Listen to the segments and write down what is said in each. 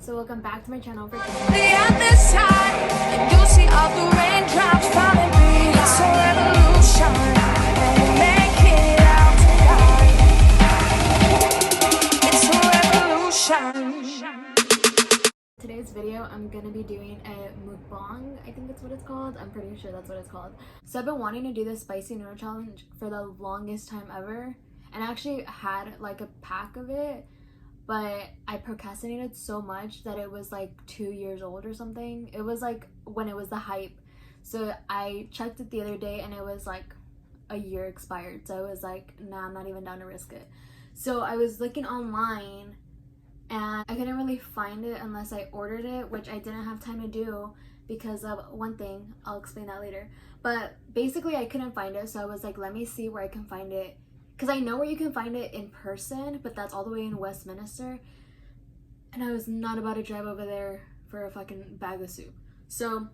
So welcome back to my channel for The other side, you see all the raindrops falling. It's a revolution, and we'll make it out tonight. It's a revolution. today's video. I'm gonna be doing a mukbang. I think that's what it's called. I'm pretty sure that's what it's called. So I've been wanting to do this spicy noodle challenge for the longest time ever, and I actually had like a pack of it, but I procrastinated so much that it was like 2 years old or something. It was like when it was the hype. So I checked it the other day and it was like a year expired. So I was like, nah, I'm not even down to risk it. So I was looking online and I couldn't really find it unless I ordered it, which I didn't have time to do because of one thing. I'll explain that later. But basically I couldn't find it, so I was like, let me see where I can find it, because I know where you can find it in person, but that's all the way in Westminster, and I was not about to drive over there for a fucking bag of soup. So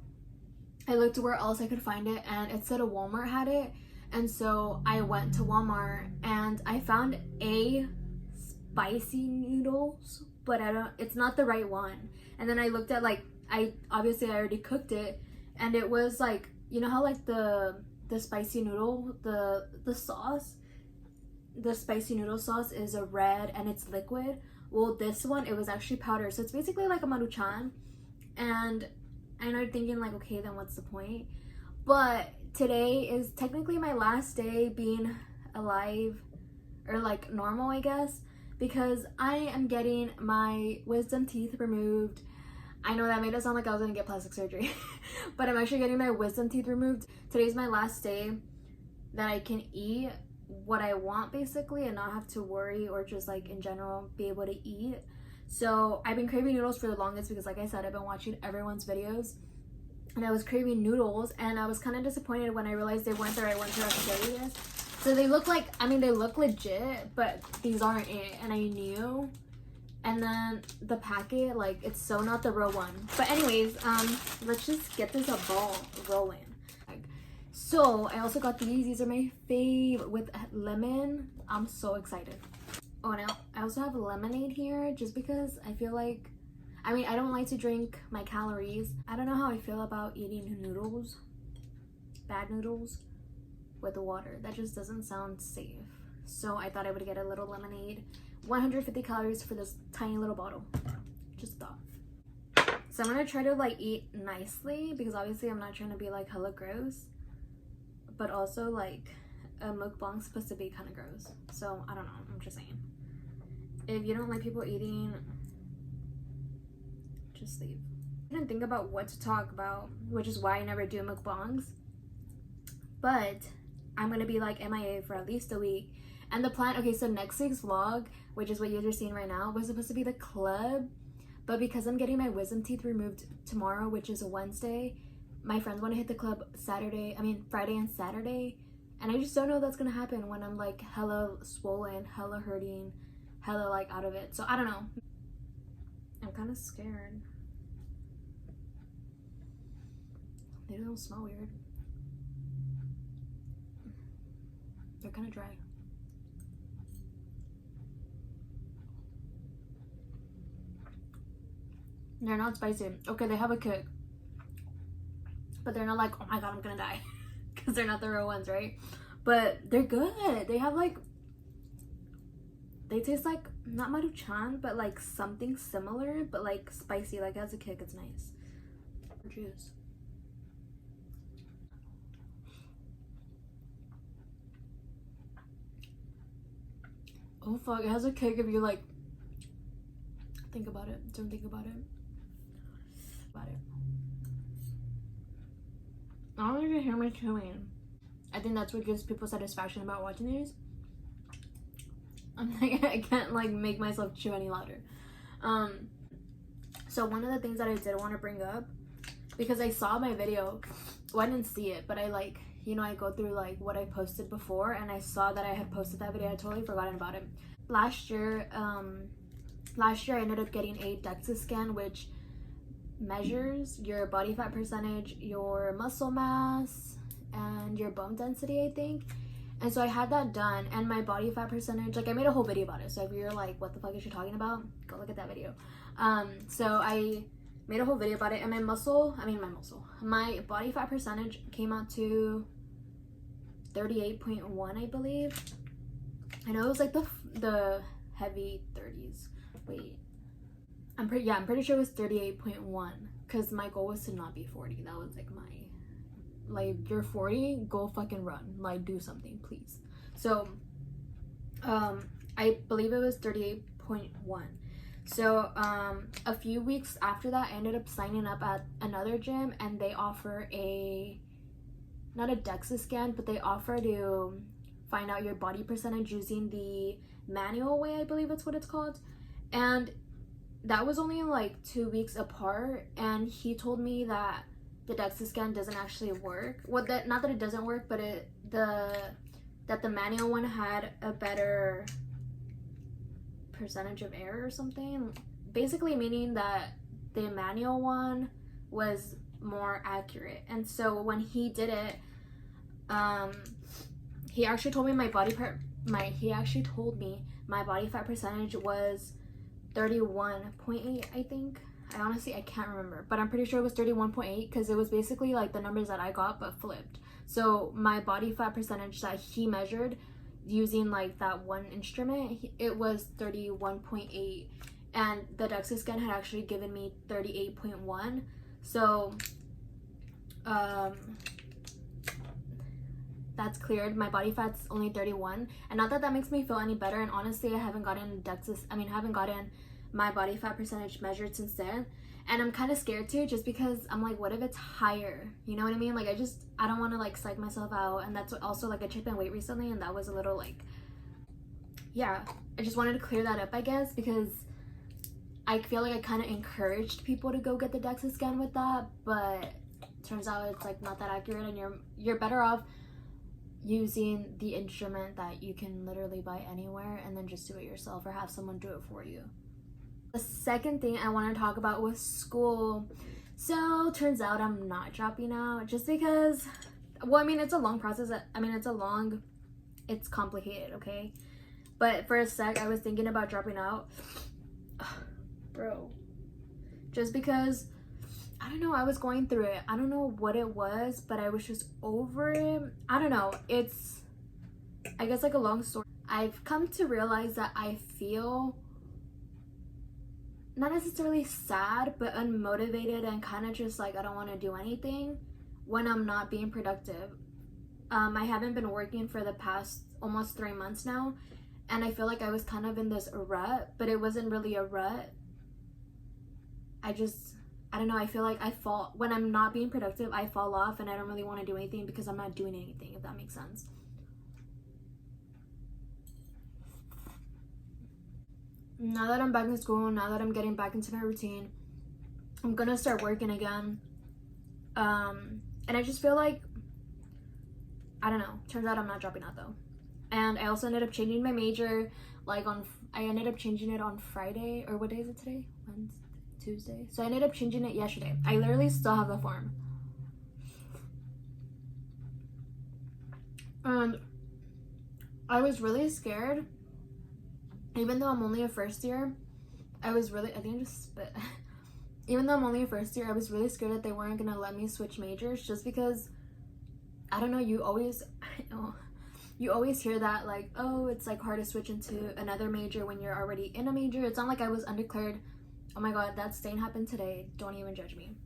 I looked where else I could find it, and it said a Walmart had it, and so I went to Walmart and I found a spicy noodles, but it's not the right one. And then I looked at, like, I already cooked it, and it was like, you know how like the spicy noodle, the sauce, the spicy noodle sauce is a red and it's liquid. Well, this one, it was actually powder, so it's basically like a maruchan. And I started thinking like, okay, then what's the point? But today is technically my last day being alive, or like normal, I guess, because I am getting my wisdom teeth removed. I know that made it sound like I was gonna get plastic surgery, but I'm actually getting my wisdom teeth removed. Today's my last day that I can eat what I want, basically, and not have to worry, or just like in general be able to eat. So I've been craving noodles for the longest because, like I said, I've been watching everyone's videos and I was craving noodles, and I was kind of disappointed when I realized they weren't the right ones for Australia. So they look like, I mean, they look legit, but these aren't it, and I knew. And then the packet, like, it's so not the real one. But anyways, let's just get this ball rolling. So I also got these are my fave with lemon. I'm so excited. Oh, now I also have lemonade here just because I feel like, I mean, I don't like to drink my calories. I don't know how I feel about eating noodles, bad noodles, with the water. That just doesn't sound safe. So I thought I would get a little lemonade. 150 calories for this tiny little bottle. Just thought. So I'm gonna try to like eat nicely, because obviously I'm not trying to be like hella gross, but also like a mukbang's supposed to be kind of gross. So I don't know, I'm just saying. If you don't like people eating, just leave. I didn't think about what to talk about, which is why I never do mukbangs. But I'm gonna be like MIA for at least a week. And the plan, okay, so next week's vlog, which is what you guys are seeing right now, was supposed to be the club. But because I'm getting my wisdom teeth removed tomorrow, which is a Wednesday, my friends want to hit the club Friday and Saturday. And I just don't know if that's gonna happen when I'm like hella swollen, hella hurting, hella like out of it. So I don't know. I'm kind of scared. They don't smell weird. They're kind of dry. They're not spicy. Okay, they have a kick, but they're not like, oh my god, I'm gonna die, because they're not the real ones, right? But they're good. They have like, they taste like, not maruchan, but like something similar, but like spicy, like it has a kick. It's nice. Juice. Oh fuck, it has a kick if you like think about it. Don't think about it. I don't even hear me chewing. I think that's what gives people satisfaction about watching these. I'm like, I can't like make myself chew any louder. So one of the things that I did want to bring up, because I saw my video, well, I didn't see it, but I like, you know, I go through like what I posted before, and I saw that I had posted that video. I totally forgotten about it. Last year I ended up getting a DEXA scan, which measures your body fat percentage, your muscle mass, and your bone density, I think. And so I had that done, and my body fat percentage, like I made a whole video about it. So if you're like, what the fuck is she talking about? Go look at that video. So I made a whole video about it, and my body fat percentage came out to 38.1, I believe. I know it was like the heavy 30s. Wait, I'm pretty sure it was 38.1, because my goal was to not be 40. That was like you're 40, go fucking run, like do something, please. So I believe it was 38.1. So a few weeks after that, I ended up signing up at another gym, and they offer not a DEXA scan, but they offer to find out your body percentage using the manual way, I believe that's what it's called. And that was only like 2 weeks apart, and he told me that the DEXA scan doesn't actually work. Not that it doesn't work, but that the manual one had a better percentage of error or something. Basically meaning that the manual one was more accurate. And so when he did it, he actually told me my body fat percentage was 31.8, I think. I can't remember, but I'm pretty sure it was 31.8, because it was basically like the numbers that I got but flipped. So my body fat percentage that he measured using like that one instrument, it was 31.8, and the DEXA scan had actually given me 38.1. So that's cleared. My body fat's only 31, and not that that makes me feel any better. And honestly, I haven't gotten my body fat percentage measured since then, and I'm kind of scared too, just because I'm like, what if it's higher? You know what I mean? Like I don't want to like psych myself out. And that's also like, I checked my weight recently, and that was a little like, yeah, I just wanted to clear that up, I guess, because I feel like I kind of encouraged people to go get the DEXA scan with that, but turns out it's like not that accurate, and you're better off using the instrument that you can literally buy anywhere, and then just do it yourself or have someone do it for you. The second thing I want to talk about was school. So turns out I'm not dropping out, just because, well, I mean, it's a long process. It's complicated, okay? But for a sec, I was thinking about dropping out. Bro. Just because, I don't know, I was going through it. I don't know what it was, but I was just over it. I don't know. It's, I guess, like a long story. I've come to realize that I feel not necessarily sad, but unmotivated, and kind of just like I don't want to do anything when I'm not being productive. I haven't been working for the past almost 3 months now, and I feel like I was kind of in this rut, but it wasn't really a rut. I don't know, I feel like when I'm not being productive, I fall off, and I don't really want to do anything because I'm not doing anything, if that makes sense. Now that I'm back in school, now that I'm getting back into my routine, I'm gonna start working again. And I just feel like, I don't know, turns out I'm not dropping out though. And I also ended up changing my major, I ended up changing it on Friday, or what day is it today? Wednesday, Tuesday. So I ended up changing it yesterday. I literally still have the form. And I was really scared. Even though I'm only a first year, even though I'm only a first year, I was really scared that they weren't gonna let me switch majors, just because, I don't know, you always hear that, like, oh, it's like hard to switch into another major when you're already in a major. It's not like I was undeclared. Oh my god, that stain happened today. Don't even judge me.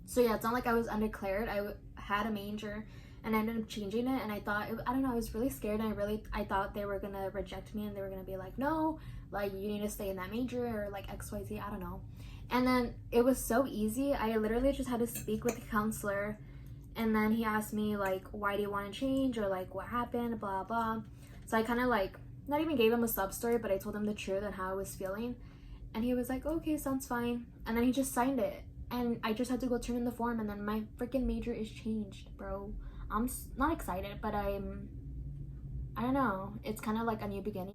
So yeah, it's not like I was undeclared. I had a major, and I ended up changing it, and I don't know, I was really scared, and I thought they were gonna reject me, and they were gonna be like, no, like, you need to stay in that major, or like XYZ, I don't know. And then it was so easy. I literally just had to speak with the counselor, and then he asked me like, why do you want to change, or like what happened, blah blah. So I kind of like not even gave him a sub story, but I told him the truth and how I was feeling, and he was like, okay, sounds fine. And then he just signed it, and I just had to go turn in the form, and then my freaking major is changed, bro. I'm not excited, but I don't know, it's kind of like a new beginning.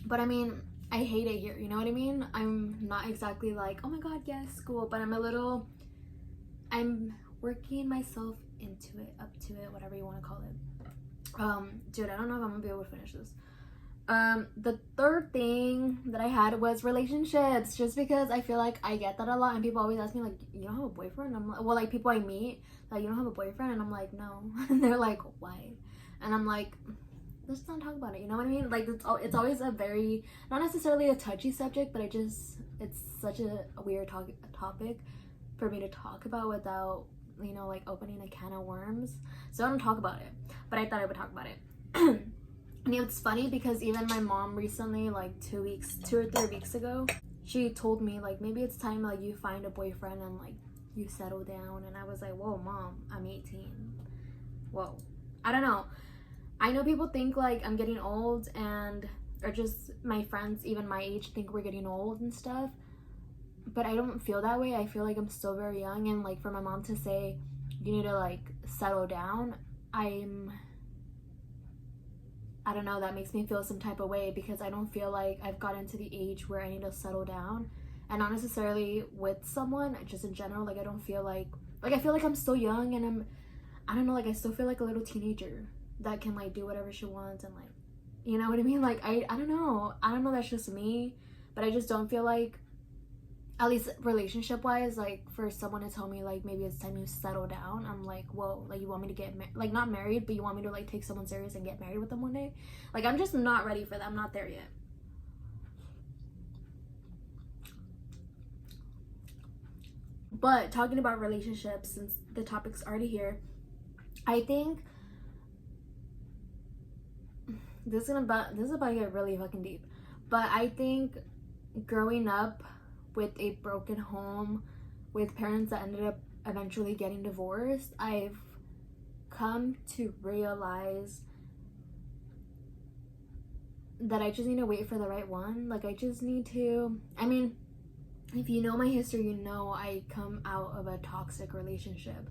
But I mean, I hate it here, you know what I mean? I'm not exactly like, oh my god, yes, school, but I'm working myself into it, up to it, whatever you want to call it. Dude, I don't know if I'm gonna be able to finish this. The third thing that I had was relationships, just because I feel like I get that a lot, and people always ask me, like, you don't have a boyfriend? I'm like, well, like, people I meet, like, you don't have a boyfriend? And I'm like, no. And they're like, why? And I'm like, let's not talk about it, you know what I mean? Like, it's always a very, not necessarily a touchy subject, but it's such a weird topic for me to talk about without, you know, like, opening a can of worms. So I don't talk about it, but I thought I would talk about it. And it's funny because even my mom recently, like 2 or 3 weeks ago, she told me, like, maybe it's time, like, you find a boyfriend and, like, you settle down. And I was like, whoa, Mom, I'm 18. Whoa. I don't know. I know people think, like, I'm getting old, or just my friends, even my age, think we're getting old and stuff. But I don't feel that way. I feel like I'm still very young. And, like, for my mom to say, you need to, like, settle down, I don't know, that makes me feel some type of way, because I don't feel like I've gotten to the age where I need to settle down. And not necessarily with someone, just in general. Like, I don't feel like I feel like I'm still young, and I don't know, like, I still feel like a little teenager that can, like, do whatever she wants, and, like, you know what I mean? Like, I don't know, that's just me, but I just don't feel like, at least relationship wise, like, for someone to tell me, like, maybe it's time you settle down, I'm like, whoa, like, you want me to get like, not married, but you want me to, like, take someone serious and get married with them one day? Like, I'm just not ready for that. I'm not there yet. But talking about relationships, since the topic's already here, I think this is about to get really fucking deep, but I think growing up with a broken home, with parents that ended up eventually getting divorced, I've come to realize that I just need to wait for the right one. Like, I just need to, I mean, if you know my history, you know I come out of a toxic relationship.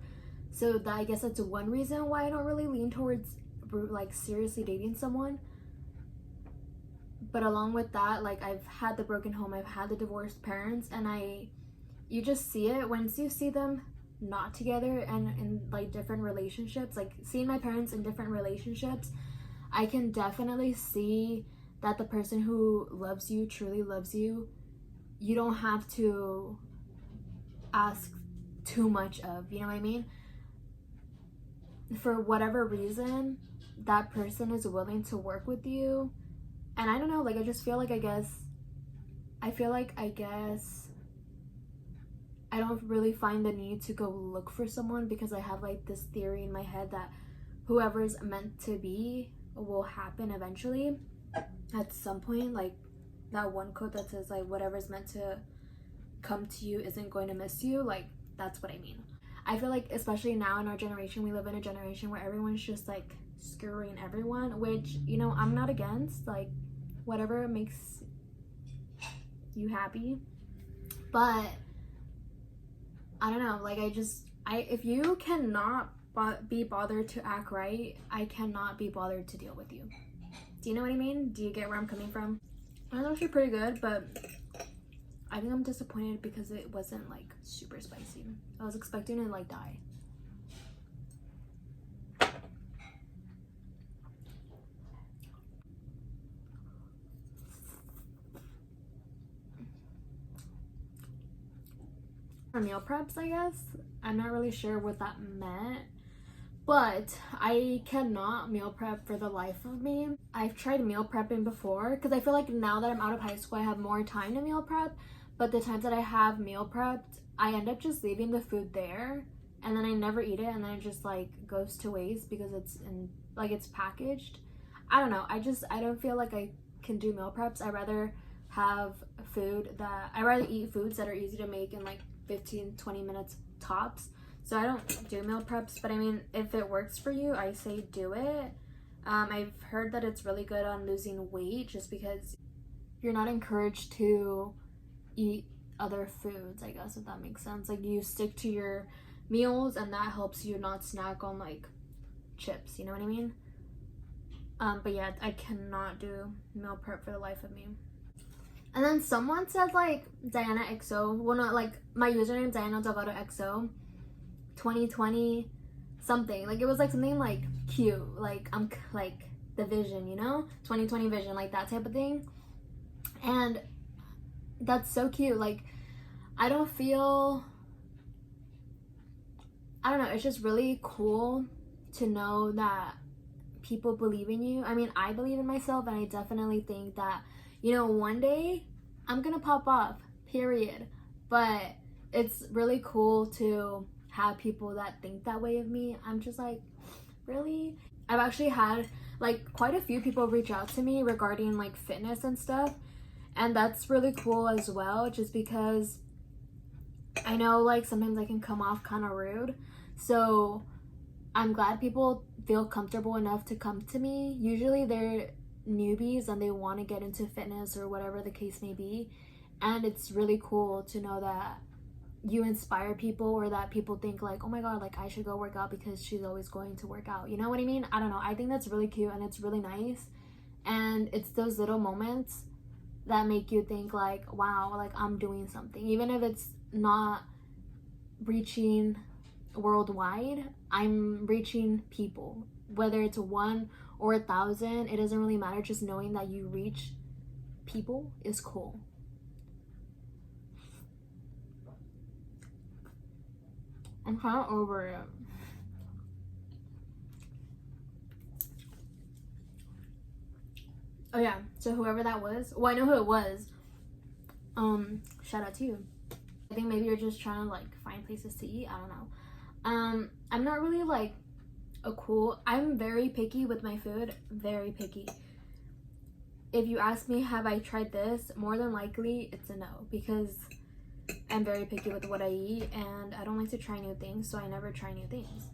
So I guess that's one reason why I don't really lean towards, like, seriously dating someone. But along with that, like, I've had the broken home, I've had the divorced parents, and you just see it once you see them not together and in, like, different relationships. Like, seeing my parents in different relationships, I can definitely see that the person who loves you, truly loves you, you don't have to ask too much of, you know what I mean? For whatever reason, that person is willing to work with you. And I don't know, like, I just feel like, I guess I don't really find the need to go look for someone, because I have, like, this theory in my head that whoever's meant to be will happen eventually at some point. Like, that one quote that says, like, whatever's meant to come to you isn't going to miss you. Like, that's what I mean. I feel like, especially now in our generation, we live in a generation where everyone's just, like, screwing everyone, which, you know, I'm not against. Like, whatever makes you happy. But I don't know, like, if you cannot be bothered to act right, I cannot be bothered to deal with you. Do you know what I mean? Do you get where I'm coming from? That was actually pretty good, but I think I'm disappointed because it wasn't, like, super spicy. I was expecting it to, like, die. For meal preps, I guess. I'm not really sure what that meant, but I cannot meal prep for the life of me. I've tried meal prepping before, because I feel like now that I'm out of high school, I have more time to meal prep. But the times that I have meal prepped, I end up just leaving the food there, and then I never eat it, and then it just, like, goes to waste because it's it's packaged. I don't know. I don't feel like I can do meal preps. I rather eat foods that are easy to make in, like, 15-20 minutes tops. So I don't do meal preps, but I mean, if it works for you, I say do it. I've heard that it's really good on losing weight, just because you're not encouraged to eat other foods, I guess, if that makes sense. Like, you stick to your meals, and that helps you not snack on, like, chips, you know what I mean? But yeah, I cannot do meal prep for the life of me. And then someone said, like, Diana XO, well, not, like, my username, Diana Delgado XO 2020, something. Like, it was like something like cute, like like the vision, you know, 2020 vision, like that type of thing. And that's so cute. Like, I don't know, it's just really cool to know that people believe in you. I mean, I believe in myself, and I definitely think that, you know, one day I'm gonna pop off, period. But it's really cool to have people that think that way of me. I'm just like, really? I've actually had like quite a few people reach out to me regarding like fitness and stuff, and that's really cool as well, just because I know like sometimes I can come off kind of rude. So I'm glad people feel comfortable enough to come to me. Usually they're newbies and they want to get into fitness or whatever the case may be, and it's really cool to know that you inspire people, or that people think like, oh my god, like I should go work out because she's always going to work out, you know what I mean? I don't know, I think that's really cute and it's really nice. And it's those little moments that make you think like, wow, like I'm doing something, even if it's not reaching worldwide. I'm reaching people, whether it's 1 or 1,000, it doesn't really matter. Just knowing that you reach people is cool. I'm kind of over it. Oh yeah, so whoever that was, well, I know who it was. Shout out to you. I think maybe you're just trying to like find places to eat. I don't know. I'm not really like I'm very picky with my food, very picky. If you ask me, have I tried this? More than likely, it's a no, because I'm very picky with what I eat, and I don't like to try new things, so I never try new things.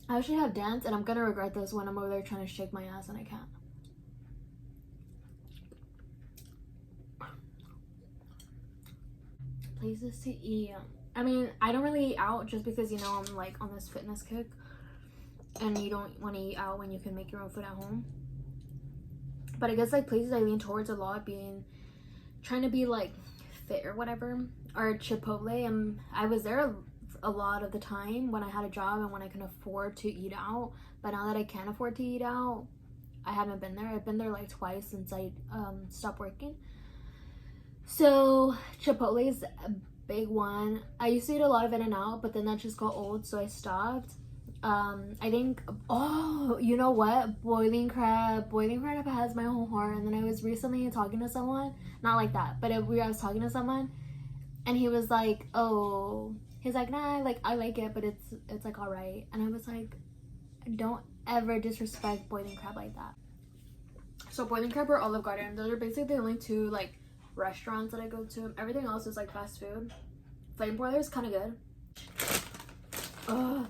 I actually have dance, and I'm gonna regret this when I'm over there trying to shake my ass and I can't. Places to eat. I mean, I don't really eat out just because, you know, I'm like on this fitness kick, and you don't want to eat out when you can make your own food at home. But I guess like places I lean towards a lot being trying to be like fit or whatever, or Chipotle. I was there a lot of the time when I had a job and when I can afford to eat out. But now that I can't afford to eat out, I haven't been there. I've been there like twice since I stopped working. So Chipotle is a big one. I used to eat a lot of In-N-Out, but then that just got old, so I stopped. I think, oh, you know what? Boiling crab has my whole heart. And then I was recently talking to someone, not like that, but I was talking to someone, and he was like, oh, he's like, nah, like I like it, but it's like all right. And I was like, don't ever disrespect boiling crab like that. So boiling crab or Olive Garden, those are basically the only two like restaurants that I go to. Everything else is like fast food. Flame Broiler is kind of good. Ugh,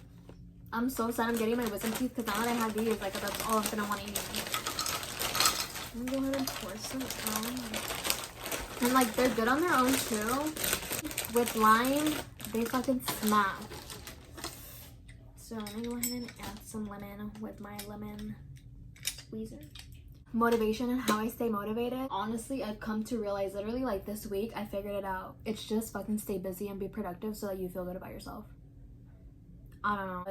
I'm so sad I'm getting my wisdom teeth, because now that I have these, like that's all I'm gonna want to eat. I'm gonna go ahead and pour some out. And like they're good on their own too. With lime, they fucking smack. So let me go ahead and add some lemon with my lemon squeezer. Motivation and how I stay motivated. Honestly, I've come to realize literally like this week I figured it out. It's just fucking stay busy and be productive so that you feel good about yourself. I don't know.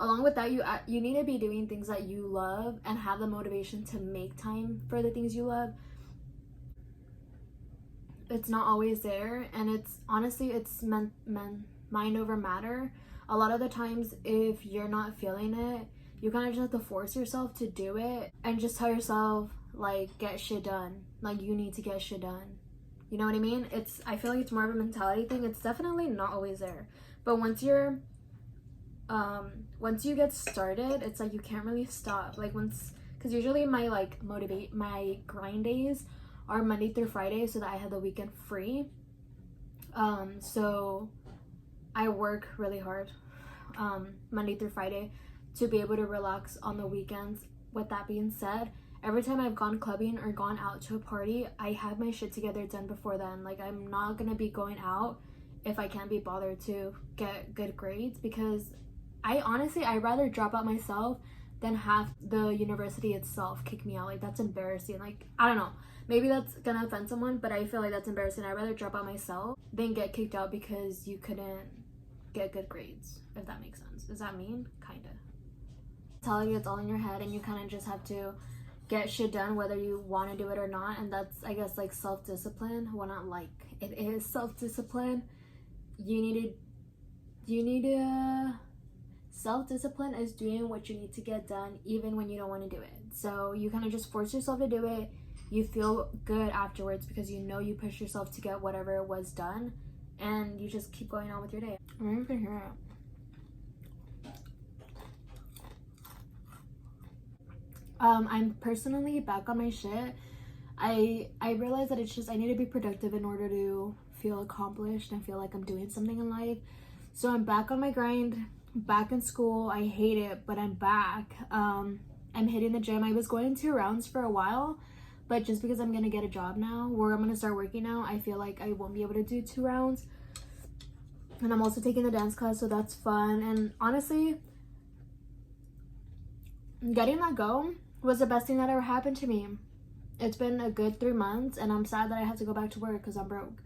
Along with that, you need to be doing things that you love and have the motivation to make time for the things you love. It's not always there, and it's honestly, it's mind over matter. A lot of the times, if you're not feeling it, you kind of just have to force yourself to do it, and just tell yourself like, get shit done. Like, you need to get shit done. You know what I mean? I feel like it's more of a mentality thing. It's definitely not always there, but once you get started, it's like you can't really stop. Like because usually my my grind days are Monday through Friday, so that I have the weekend free. So I work really hard Monday through Friday to be able to relax on the weekends. With that being said, every time I've gone clubbing or gone out to a party, I have my shit together done before then. Like, I'm not gonna be going out if I can't be bothered to get good grades, because I'd rather drop out myself than have the university itself kick me out. Like, that's embarrassing. Like, I don't know, maybe that's gonna offend someone, but I feel like that's embarrassing. I'd rather drop out myself than get kicked out because you couldn't get good grades, if that makes sense. Does that mean? Kinda. telling you it's all in your head, and you kind of just have to get shit done whether you want to do it or not. And that's, I guess, like self-discipline. Well, not like, it is self-discipline. You need to self-discipline is doing what you need to get done even when you don't want to do it. So you kind of just force yourself to do it. You feel good afterwards because you know you pushed yourself to get whatever was done, and you just keep going on with your day. I'm not even gonna hear it. I'm personally back on my shit. I realize that it's just, I need to be productive in order to feel accomplished and feel like I'm doing something in life. So I'm back on my grind, back in school. I hate it, but I'm back. I'm hitting the gym. I was going 2 rounds for a while, but just because I'm gonna get a job now where I'm gonna start working now, I feel like I won't be able to do 2 rounds. And I'm also taking the dance class, so that's fun. And honestly, getting that go was the best thing that ever happened to me. It's been a good 3 months, and I'm sad that I have to go back to work because I'm broke.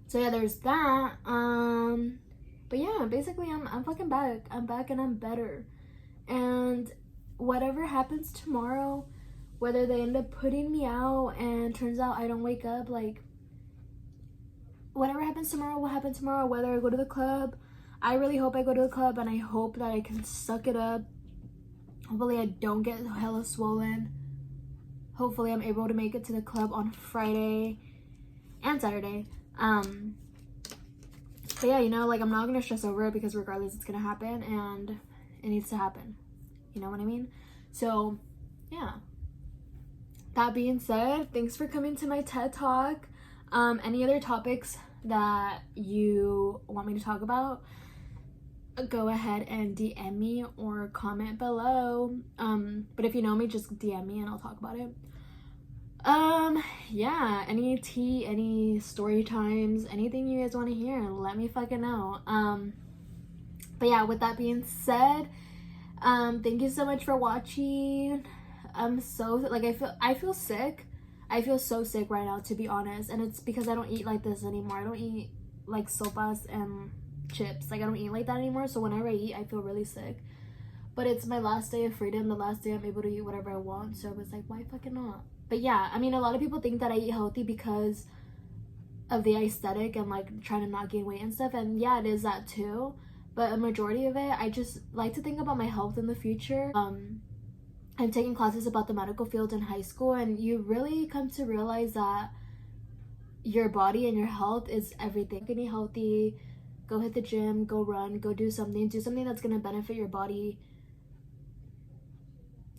So yeah, there's that. But yeah, basically I'm fucking back. I'm back and I'm better. And whatever happens tomorrow, whether they end up putting me out and turns out I don't wake up, like, whatever happens tomorrow will happen tomorrow. Whether I go to the club, I really hope I go to the club, and I hope that I can suck it up. Hopefully I don't get hella swollen. Hopefully I'm able to make it to the club on Friday and Saturday. But yeah, you know, like, I'm not gonna stress over it because regardless it's gonna happen, and it needs to happen. You know what I mean? So yeah, that being said, thanks for coming to my TED Talk. Any other topics that you want me to talk about, go ahead and DM me or comment below. But if you know me, just DM me and I'll talk about it. Yeah, any tea, any story times, anything you guys want to hear, let me fucking know. But yeah, with that being said, thank you so much for watching. I'm so, like, I feel sick. I feel so sick right now, to be honest, and it's because I don't eat like this anymore. I don't eat like sopas and chips. Like, I don't eat like that anymore, so whenever I eat, I feel really sick. But it's my last day of freedom, the last day I'm able to eat whatever I want, so it was like, why fucking not? But yeah, I mean, a lot of people think that I eat healthy because of the aesthetic and like trying to not gain weight and stuff, and yeah, it is that too, but a majority of it, I just like to think about my health in the future. I'm taking classes about the medical field in high school, and you really come to realize that your body and your health is everything. Get healthy, go hit the gym, go run, go do something that's gonna benefit your body.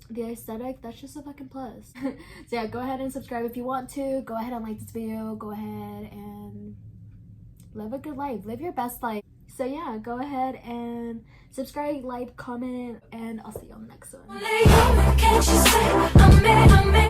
The aesthetic, that's just a fucking plus. So yeah, go ahead and subscribe if you want to. Go ahead and like this video. Go ahead and live a good life. Live your best life. So yeah, go ahead and subscribe, like, comment, and I'll see you on the next one.